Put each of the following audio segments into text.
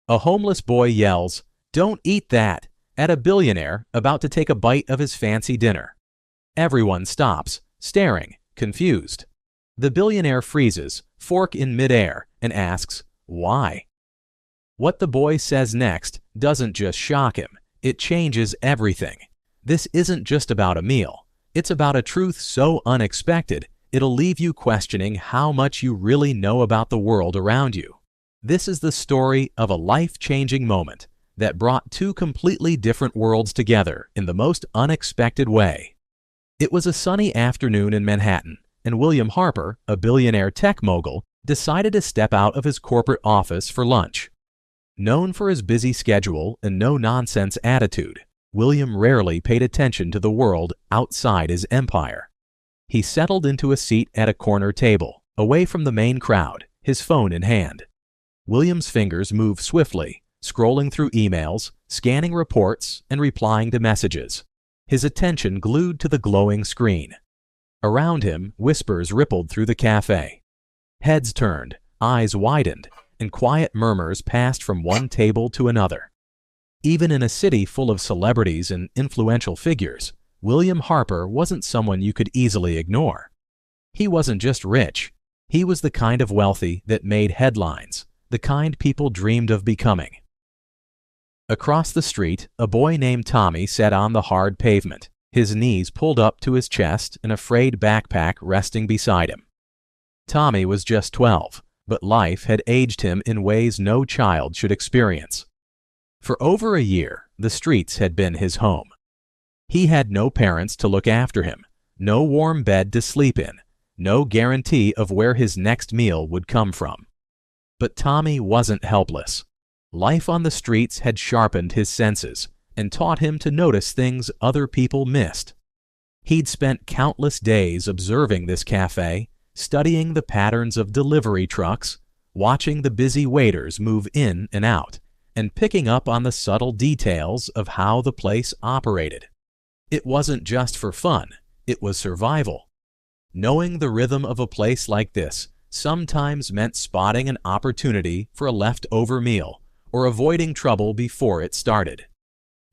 A homeless boy yells, "Don't eat that!" at a billionaire about to take a bite of his fancy dinner. Everyone stops, staring, confused. The billionaire freezes, fork in midair, and asks, "Why?" What the boy says next doesn't just shock him, it changes everything. This isn't just about a meal. It's about a truth so unexpected, it'll leave you questioning how much you really know about the world around you. This is the story of a life-changing moment that brought two completely different worlds together in the most unexpected way. It was a sunny afternoon in Manhattan, and William Harper, a billionaire tech mogul, decided to step out of his corporate office for lunch. Known for his busy schedule and no-nonsense attitude, William rarely paid attention to the world outside his empire. He settled into a seat at a corner table, away from the main crowd, his phone in hand. William's fingers moved swiftly, scrolling through emails, scanning reports, and replying to messages, his attention glued to the glowing screen. Around him, whispers rippled through the cafe. Heads turned, eyes widened, and quiet murmurs passed from one table to another. Even in a city full of celebrities and influential figures, William Harper wasn't someone you could easily ignore. He wasn't just rich. He was the kind of wealthy that made headlines, the kind people dreamed of becoming. Across the street, a boy named Tommy sat on the hard pavement, his knees pulled up to his chest, an frayed backpack resting beside him. Tommy was just 12, but life had aged him in ways no child should experience. For over a year, the streets had been his home. He had no parents to look after him, no warm bed to sleep in, no guarantee of where his next meal would come from. But Tommy wasn't helpless. Life on the streets had sharpened his senses and taught him to notice things other people missed. He'd spent countless days observing this cafe, studying the patterns of delivery trucks, watching the busy waiters move in and out, and picking up on the subtle details of how the place operated. It wasn't just for fun, it was survival. Knowing the rhythm of a place like this sometimes meant spotting an opportunity for a leftover meal or avoiding trouble before it started.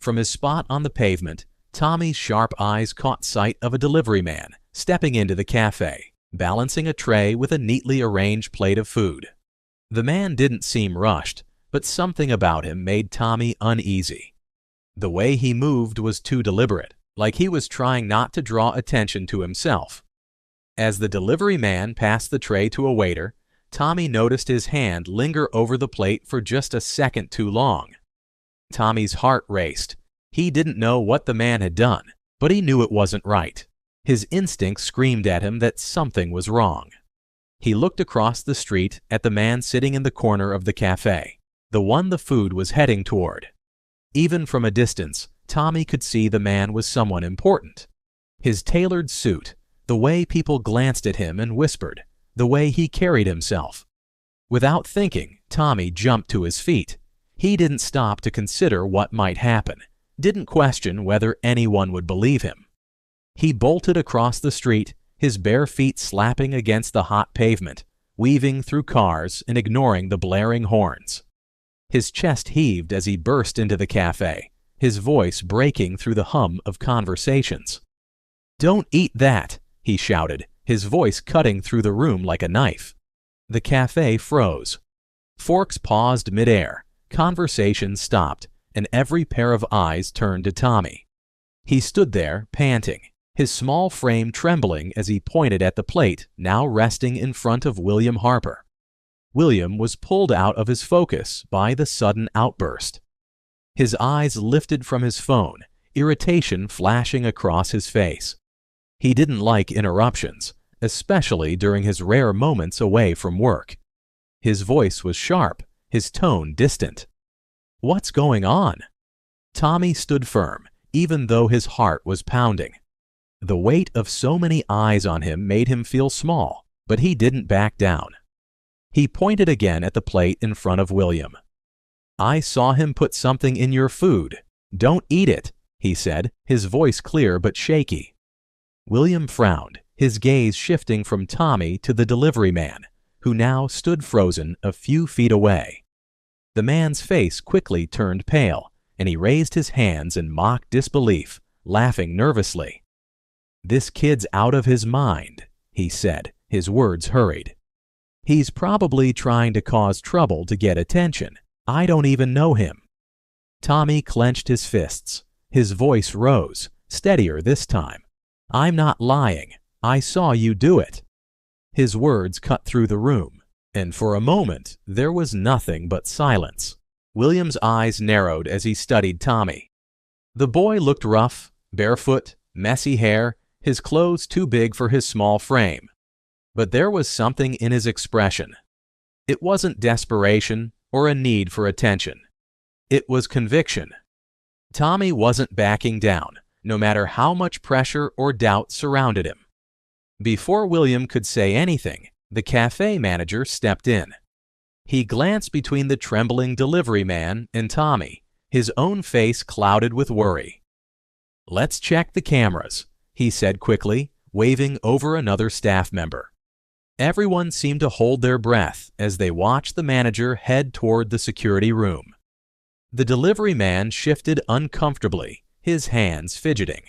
From his spot on the pavement, Tommy's sharp eyes caught sight of a delivery man stepping into the cafe, balancing a tray with a neatly arranged plate of food. The man didn't seem rushed, but something about him made Tommy uneasy. The way he moved was too deliberate, like he was trying not to draw attention to himself. As the delivery man passed the tray to a waiter, Tommy noticed his hand linger over the plate for just a second too long. Tommy's heart raced. He didn't know what the man had done, but he knew it wasn't right. His instincts screamed at him that something was wrong. He looked across the street at the man sitting in the corner of the cafe, the one the food was heading toward. Even from a distance, Tommy could see the man was someone important. His tailored suit, the way people glanced at him and whispered, the way he carried himself. Without thinking, Tommy jumped to his feet. He didn't stop to consider what might happen, didn't question whether anyone would believe him. He bolted across the street, his bare feet slapping against the hot pavement, weaving through cars and ignoring the blaring horns. His chest heaved as he burst into the cafe, his voice breaking through the hum of conversations. "Don't eat that," he shouted, his voice cutting through the room like a knife. The cafe froze. Forks paused midair, conversations stopped, and every pair of eyes turned to Tommy. He stood there, panting, his small frame trembling as he pointed at the plate now resting in front of William Harper. William was pulled out of his focus by the sudden outburst. His eyes lifted from his phone, irritation flashing across his face. He didn't like interruptions, especially during his rare moments away from work. His voice was sharp, his tone distant. "What's going on?" Tommy stood firm, even though his heart was pounding. The weight of so many eyes on him made him feel small, but he didn't back down. He pointed again at the plate in front of William. "I saw him put something in your food. Don't eat it," he said, his voice clear but shaky. William frowned, his gaze shifting from Tommy to the delivery man, who now stood frozen a few feet away. The man's face quickly turned pale, and he raised his hands in mock disbelief, laughing nervously. "This kid's out of his mind," he said, his words hurried. "He's probably trying to cause trouble to get attention. I don't even know him." Tommy clenched his fists. His voice rose, steadier this time. "I'm not lying. I saw you do it." His words cut through the room, and for a moment there was nothing but silence. William's eyes narrowed as he studied Tommy. The boy looked rough, barefoot, messy hair, his clothes too big for his small frame. But there was something in his expression. It wasn't desperation or a need for attention. It was conviction. Tommy wasn't backing down, no matter how much pressure or doubt surrounded him. Before William could say anything, the cafe manager stepped in. He glanced between the trembling delivery man and Tommy, his own face clouded with worry. "Let's check the cameras," he said quickly, waving over another staff member. Everyone seemed to hold their breath as they watched the manager head toward the security room. The delivery man shifted uncomfortably, his hands fidgeting.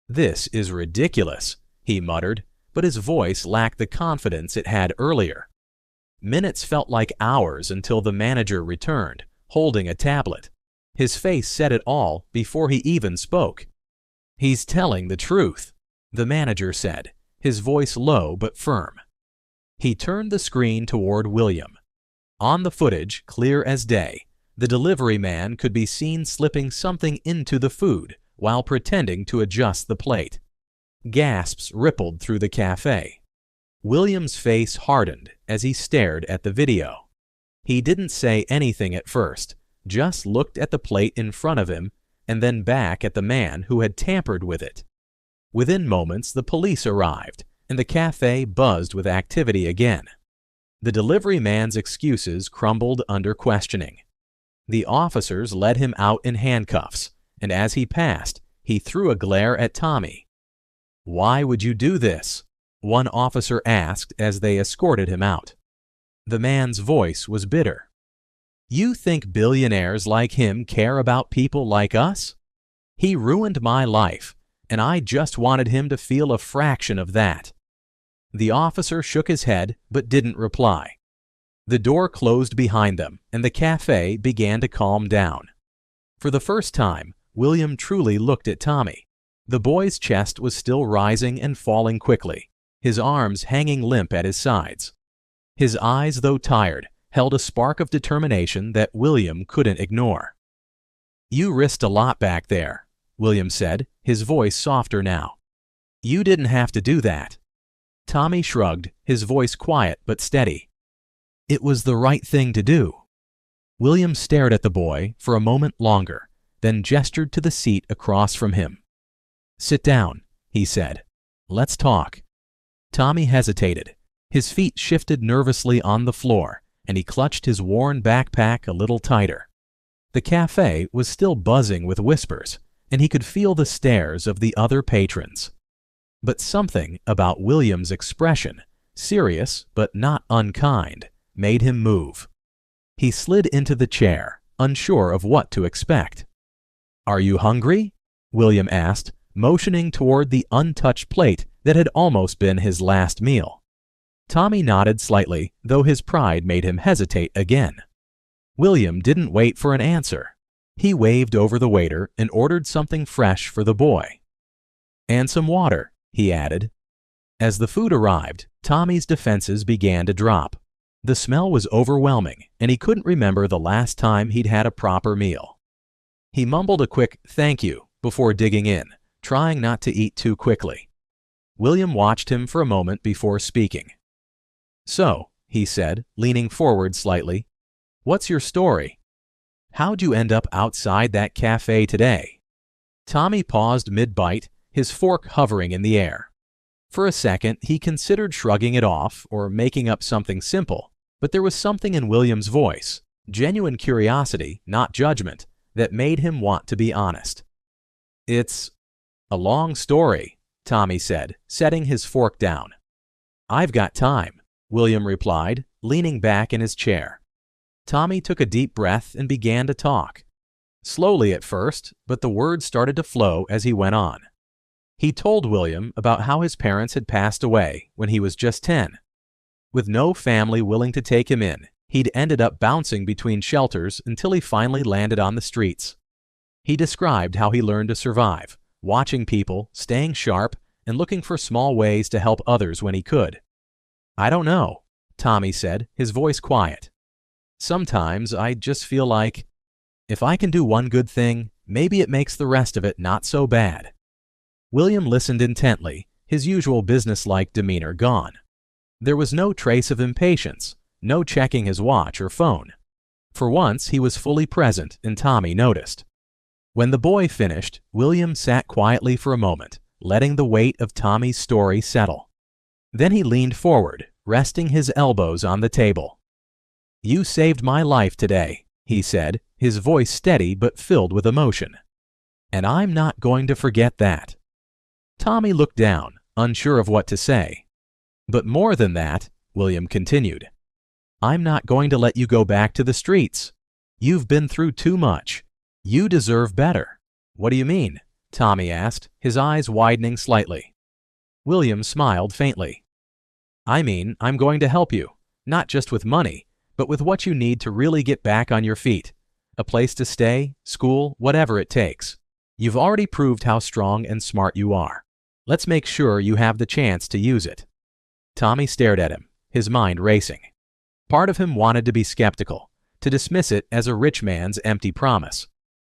"This is ridiculous," he muttered, but his voice lacked the confidence it had earlier. Minutes felt like hours until the manager returned, holding a tablet. His face said it all before he even spoke. "He's telling the truth," the manager said, his voice low but firm. He turned the screen toward William. On the footage, clear as day, the delivery man could be seen slipping something into the food while pretending to adjust the plate. Gasps rippled through the cafe. William's face hardened as he stared at the video. He didn't say anything at first, just looked at the plate in front of him and then back at the man who had tampered with it. Within moments, the police arrived, and the cafe buzzed with activity again. The delivery man's excuses crumbled under questioning. The officers led him out in handcuffs, and as he passed, he threw a glare at Tommy. "Why would you do this?" one officer asked as they escorted him out. The man's voice was bitter. "You think billionaires like him care about people like us? He ruined my life, and I just wanted him to feel a fraction of that." The officer shook his head but didn't reply. The door closed behind them, and the cafe began to calm down. For the first time, William truly looked at Tommy. The boy's chest was still rising and falling quickly, his arms hanging limp at his sides. His eyes, though tired, held a spark of determination that William couldn't ignore. "You risked a lot back there," William said, his voice softer now. "You didn't have to do that." Tommy shrugged, his voice quiet but steady. "It was the right thing to do." William stared at the boy for a moment longer, then gestured to the seat across from him. "Sit down," he said. "Let's talk." Tommy hesitated. His feet shifted nervously on the floor, and he clutched his worn backpack a little tighter. The cafe was still buzzing with whispers, and he could feel the stares of the other patrons. But something about William's expression, serious but not unkind, made him move. He slid into the chair, unsure of what to expect. "Are you hungry?" William asked, motioning toward the untouched plate that had almost been his last meal. Tommy nodded slightly, though his pride made him hesitate again. William didn't wait for an answer. He waved over the waiter and ordered something fresh for the boy. "And some water," he added. As the food arrived, Tommy's defenses began to drop. The smell was overwhelming, and he couldn't remember the last time he'd had a proper meal. He mumbled a quick "thank you" before digging in, trying not to eat too quickly. William watched him for a moment before speaking. "So," he said, leaning forward slightly, "what's your story? How'd you end up outside that cafe today?" Tommy paused mid-bite, his fork hovering in the air. For a second, he considered shrugging it off or making up something simple, but there was something in William's voice, genuine curiosity, not judgment, that made him want to be honest. "It's a long story," Tommy said, setting his fork down. "I've got time," William replied, leaning back in his chair. Tommy took a deep breath and began to talk. Slowly at first, but the words started to flow as he went on. He told William about how his parents had passed away when he was just 10. With no family willing to take him in, he'd ended up bouncing between shelters until he finally landed on the streets. He described how he learned to survive, watching people, staying sharp, and looking for small ways to help others when he could. "I don't know," Tommy said, his voice quiet. "Sometimes I just feel like, if I can do one good thing, maybe it makes the rest of it not so bad." William listened intently, his usual businesslike demeanor gone. There was no trace of impatience, no checking his watch or phone. For once, he was fully present, and Tommy noticed. When the boy finished, William sat quietly for a moment, letting the weight of Tommy's story settle. Then he leaned forward, resting his elbows on the table. "You saved my life today," he said, his voice steady but filled with emotion. "And I'm not going to forget that." Tommy looked down, unsure of what to say. "But more than that," William continued, "I'm not going to let you go back to the streets. You've been through too much. You deserve better." "What do you mean?" Tommy asked, his eyes widening slightly. William smiled faintly. "I mean, I'm going to help you, not just with money, but with what you need to really get back on your feet. A place to stay, school, whatever it takes. You've already proved how strong and smart you are. Let's make sure you have the chance to use it." Tommy stared at him, his mind racing. Part of him wanted to be skeptical, to dismiss it as a rich man's empty promise.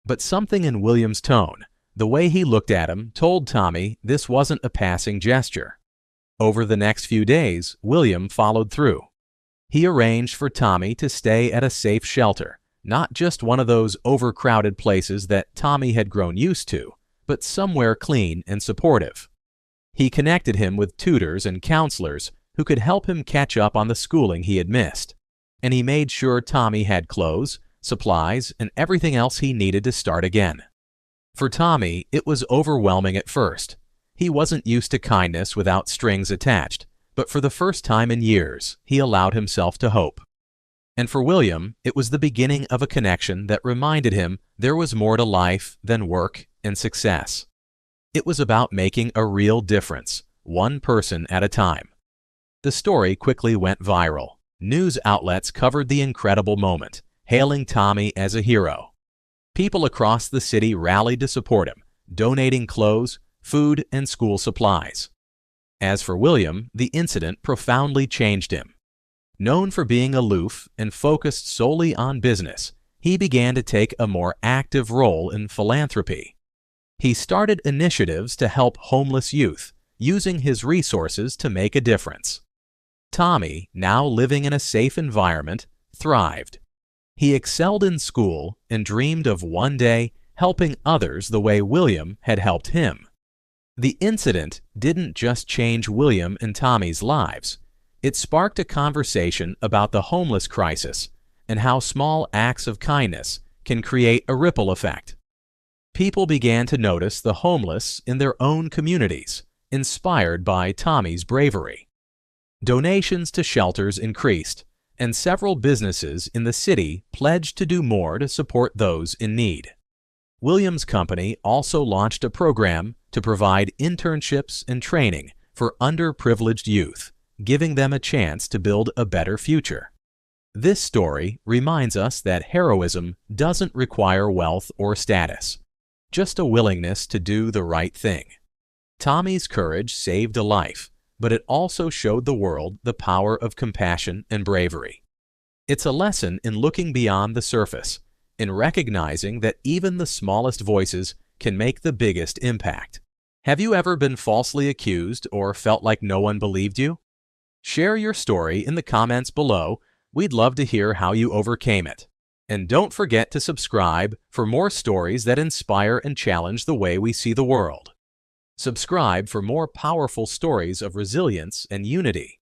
But something in William's tone, the way he looked at him, told Tommy this wasn't a passing gesture. Over the next few days, William followed through. He arranged for Tommy to stay at a safe shelter, not just one of those overcrowded places that Tommy had grown used to, but somewhere clean and supportive. He connected him with tutors and counselors who could help him catch up on the schooling he had missed. And he made sure Tommy had clothes, supplies, and everything else he needed to start again. For Tommy, it was overwhelming at first. He wasn't used to kindness without strings attached, but for the first time in years, he allowed himself to hope. And for William, it was the beginning of a connection that reminded him there was more to life than work and success. It was about making a real difference, one person at a time. The story quickly went viral. News outlets covered the incredible moment, hailing Tommy as a hero. People across the city rallied to support him, donating clothes, food, and school supplies. As for William, the incident profoundly changed him. Known for being aloof and focused solely on business, he began to take a more active role in philanthropy. He started initiatives to help homeless youth, using his resources to make a difference. Tommy, now living in a safe environment, thrived. He excelled in school and dreamed of one day helping others the way William had helped him. The incident didn't just change William and Tommy's lives. It sparked a conversation about the homeless crisis and how small acts of kindness can create a ripple effect. People began to notice the homeless in their own communities, inspired by Tommy's bravery. Donations to shelters increased, and several businesses in the city pledged to do more to support those in need. William's company also launched a program to provide internships and training for underprivileged youth, giving them a chance to build a better future. This story reminds us that heroism doesn't require wealth or status, just a willingness to do the right thing. Tommy's courage saved a life, but it also showed the world the power of compassion and bravery. It's a lesson in looking beyond the surface, in recognizing that even the smallest voices can make the biggest impact. Have you ever been falsely accused or felt like no one believed you? Share your story in the comments below. We'd love to hear how you overcame it. And don't forget to subscribe for more stories that inspire and challenge the way we see the world. Subscribe for more powerful stories of resilience and unity.